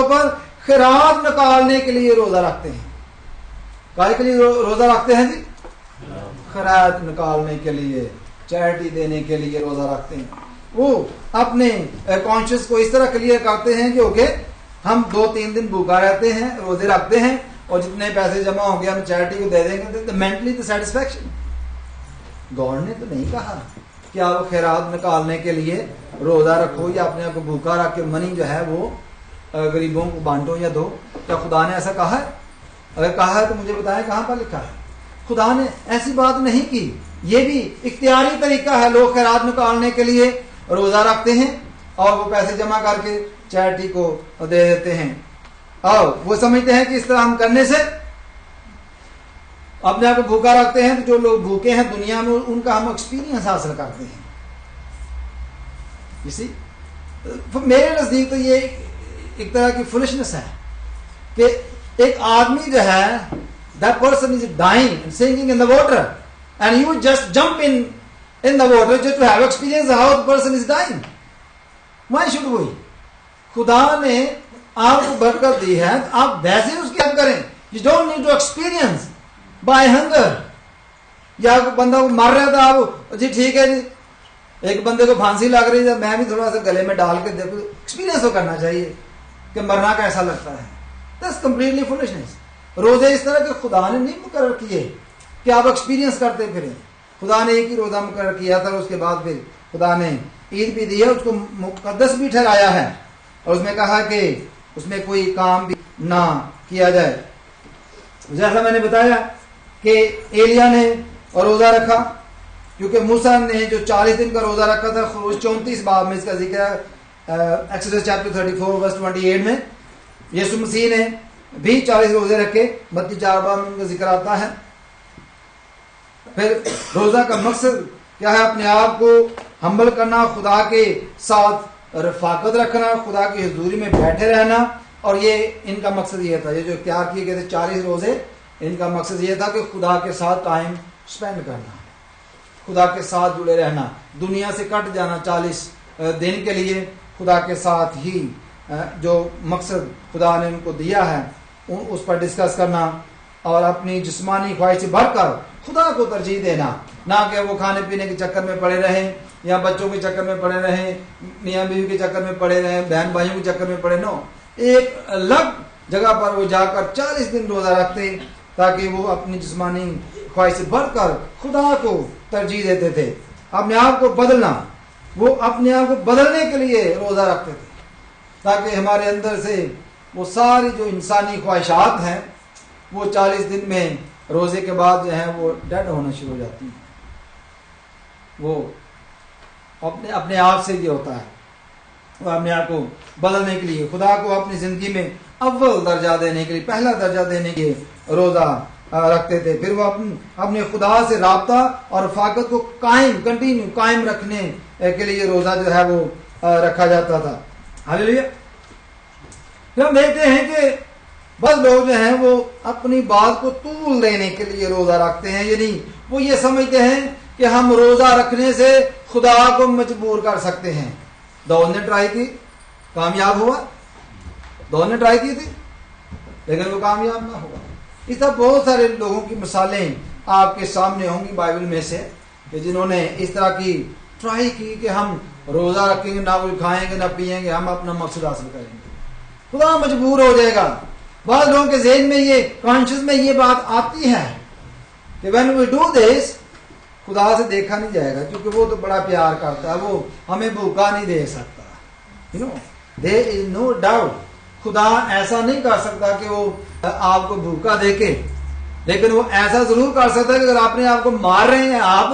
پر خیرات نکالنے کے لیے روزہ رکھتے ہیں. کائے کے لیے روزہ رکھتے ہیں جی؟ خیرات نکالنے کے لیے, چیریٹی دینے کے لیے روزہ رکھتے ہیں. وہ اپنے کانشیس کو اس طرح کلیئر کرتے ہیں کہ اوکے ہم 2-3 دن بھوکا رہتے ہیں, روزے رکھتے ہیں, اور جتنے پیسے جمع ہوں گے ہم چیریٹی کو دے دیں گے. مینٹلی تو سیٹسفیکشن. گاڈ نے تو نہیں کہا کہ آپ خیرات نکالنے کے لیے روزہ رکھو یا اپنے آپ کو بھوکا رکھ کے منی جو ہے وہ غریبوں کو بانٹو یا دو. کیا خدا نے ایسا کہا ہے؟ اگر کہا ہے تو مجھے بتائیں کہاں پر لکھا ہے. خدا نے ایسی بات نہیں کی. یہ بھی اختیاری طریقہ ہے. لوگ خیرات نکالنے کے لیے روزہ رکھتے ہیں اور وہ پیسے جمع کر کے چیریٹی کو دے دیتے ہیں, اور وہ سمجھتے ہیں کہ اس طرح ہم کرنے سے اپنے آپ کو بھوکا رکھتے ہیں. تو جو لوگ بھوکے ہیں دنیا میں ان کا ہم ایکسپیرینس حاصل کرتے ہیں. اسی میرے نزدیک تو یہ ایک طرح کی فولشنس ہے کہ ایک آدمی جو ہے that person is dying and sinking in the water and you just jump in the water just to have experience how the person is dying. Why should we? خدا نے آپ کو برکت دی ہے, آپ ویسے اس کی ہیلپ کریں. You don't need to experience by hunger. یا بندہ کو مر رہا تھا, آپ جی ٹھیک ہے جی ایک بندے کو پھانسی لگ رہی ہے, میں بھی تھوڑا سا گلے میں ڈال کے دیکھو. ایکسپیرینس تو کرنا چاہیے کہ مرنا کیسا لگتا ہے. That's completely foolishness. روزے اس طرح کے خدا نے نہیں مقرر کیے کہ آپ ایکسپیرینس کرتے پھریں. خدا نے ایک ہی روزہ مقرر کیا تھا, اس کے بعد پھر خدا نے عید بھی دی ہے, اس کو مقدس بھی ٹھہرایا ہے, اور اس میں کہا کہ اس میں کوئی کام بھی نہ کیا جائے. جیسا میں نے بتایا کہ ایلیا نے روزہ رکھا, کیونکہ موسیٰ نے جو 40 دن کا روزہ رکھا تھا. خروج 34 باب میں اس کا ذکر ہے, ایکسوڈس چیپٹر 34 ورس 28 میں. یسوع مسیح نے بھی 40 روزے رکھے, متی 4 باب میں ان کا ذکر آتا ہے. پھر روزہ کا مقصد کیا ہے؟ اپنے آپ کو ہمبل کرنا, خدا کے ساتھ رفاقت رکھنا, خدا کی حضوری میں بیٹھے رہنا. اور یہ ان کا مقصد یہ تھا, یہ جو اختیار کیے گئے تھے 40 روزے, ان کا مقصد یہ تھا کہ خدا کے ساتھ ٹائم سپینڈ کرنا, خدا کے ساتھ جڑے رہنا, دنیا سے کٹ جانا 40 دن کے لیے, خدا کے ساتھ ہی جو مقصد خدا نے ان کو دیا ہے اس پر ڈسکس کرنا, اور اپنی جسمانی خواہش سے بھر کر خدا کو ترجیح دینا, نہ کہ وہ کھانے پینے کے چکر میں پڑے رہیں, یا بچوں کے چکر میں پڑے رہیں, میاں بیوی کے چکر میں پڑے رہیں, بہن بھائیوں کے چکر میں پڑے. نو, ایک الگ جگہ پر وہ جا کر 40 دن روزہ رکھتے تاکہ وہ اپنی جسمانی خواہش سے بڑھ کر خدا کو ترجیح دیتے تھے. اپنے آپ کو بدلنا, وہ اپنے آپ کو بدلنے کے لیے روزہ رکھتے تھے تاکہ ہمارے اندر سے وہ ساری جو انسانی خواہشات ہیں وہ 40 دن میں روزے کے بعد جو ہیں وہ ڈیڈ ہونا شروع ہو جاتی ہیں. وہ اپنے آپ سے یہ ہوتا ہے, وہ اپنے آپ کو بدلنے کے لیے, خدا کو اپنی زندگی میں اول درجہ دینے کے لیے, پہلا درجہ دینے کے لیے روزہ رکھتے تھے. پھر وہ اپنے خدا سے رابطہ اور رفاقت کو قائم رکھنے کے لیے روزہ جو ہے وہ رکھا جاتا تھا. ہاللیلویا. پھر ہم دیکھتے ہیں کہ بس لوگ جو ہیں وہ اپنی بات کو طول دینے کے لیے روزہ رکھتے ہیں, یعنی وہ یہ سمجھتے ہیں کہ ہم روزہ رکھنے سے خدا کو مجبور کر سکتے ہیں. داؤد نے ٹرائی کی, کامیاب ہوا. داؤد نے ٹرائی کی تھی لیکن وہ کامیاب نہ ہوا. اس طرح بہت سارے لوگوں کی مثالیں آپ کے سامنے ہوں گی بائبل میں سے کہ جنہوں نے اس طرح کی ٹرائی کی کہ ہم روزہ رکھیں گے, نہ کچھ کھائیں گے نہ پیئیں گے, ہم اپنا مقصد حاصل کریں گے, خدا مجبور ہو جائے گا. بعض لوگوں کے ذہن میں یہ کانشیس میں یہ بات آتی ہے کہ when we do this خدا سے دیکھا نہیں جائے گا, کیونکہ وہ تو بڑا پیار کرتا ہے, وہ ہمیں بھوکا نہیں دے سکتا. there is no doubt خدا ایسا نہیں کر سکتا کہ وہ آپ کو بھوکا دے کے, لیکن وہ ایسا ضرور کر سکتا ہے کہ اگر اپنے آپ کو مار رہے ہیں آپ